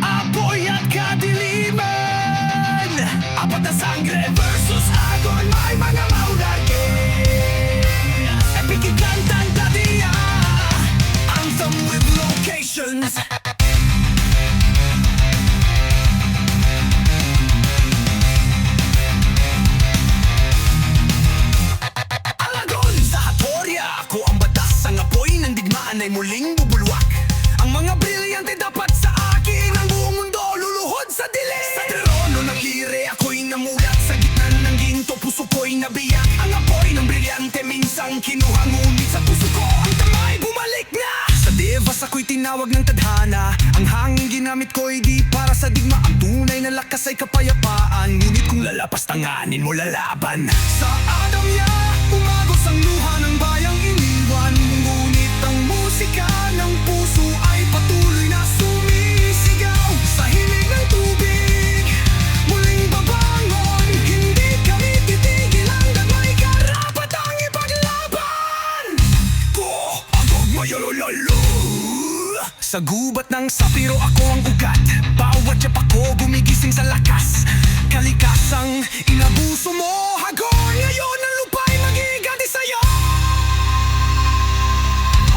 Apoy at kadiliman, apat na sangre versus agon. May mga maunagi, epic ikantang tadiya, anthem with locations. Alagon sa Hatoria, ako ang batas. Ang apoy ng digmaan ay muling bubulwak. Ang mga brilyante dapat sa akin, ang buong mundo luluhod sa dilim. Sa trono ng lire, ako'y namulat. Sa gitna ng ginto, puso ko'y nabiyak. Ang apoy ng brilyante, minsang kinuha, ngunit sa puso ko ang tamay bumalik na. Sa devas ako'y tinawag ng tadhana. Ang hangin ginamit ko'y di para sa digma. Ang tunay na lakas ay kapayapaan, ngunit kung lalapas tanganin mo lalaban. Sa Adam niya, umagos ang luha ng bayang iniwan. Ngunit ang musika ng puso ay patuloy na sumisigaw. Sa hilig ng tubig, muling babangon. Hindi kami titigil hanggang may karapatang ipaglaban. Ko, agog mayolololo. Sa gubat ng sapiro ako ang ugat. Bawat tiyap ako gumigising sa lakas. Kalikasang inabuso mo, hagon. Ngayon ang lupa'y magiganti sa'yo.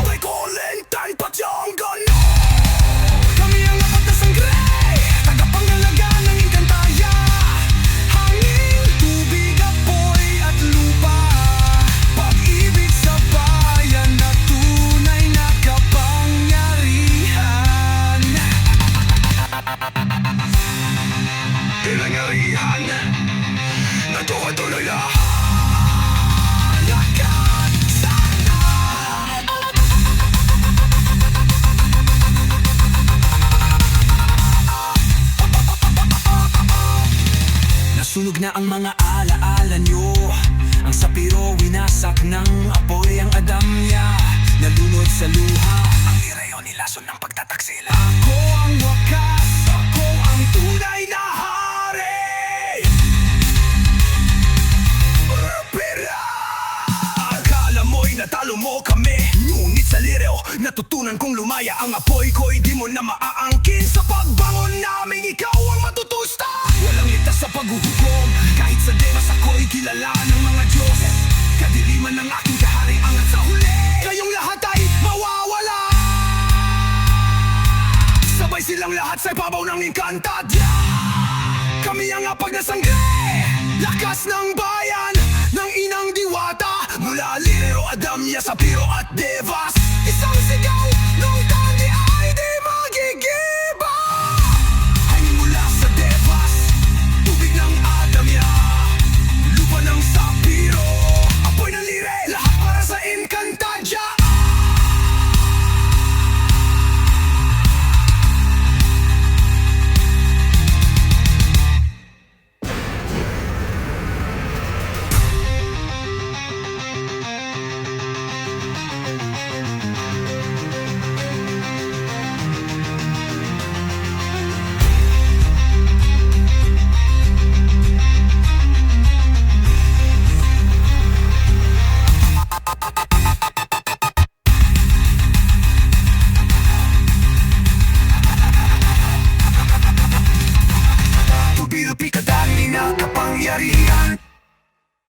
We call it time Pachongon. Kami ang apat na sangre, tagapangalaga ng inkantaya. Hangin, tubig, apoy at lupa. Pag-ibig sa bayan na tunay na kapangyarihan. Pinangyarihan na tuloy lahat. Lakat sana. Nasunog na ang mga alaala nyo. Ang sapiro winasak ng apoy. Ang adamya nalunod sa luha. Ang lirayo nilason ng pagtataksila. Ako ang wakas, ako ang tunay na hari. Pera! Akala mo'y natalo mo kami, ngunit sa lireo natutunan kong lumaya. Ang apoy ko'y di mo na maaangkin. Sa pagbangon naming ikaw ang matutusta. Walang litas sa paghuhukom, kahit sa devas ako'y kilala ng mga Diyos. Kadiliman ng aking kaharian at sa huli kayong lahat ay mawawala. Sabay silang lahat sa ibabaw ng inkantadya. Kami ang apag na sangre, lakas ng bayan, ng inang diwata. Mula lireo, adamya, sapiro at deva.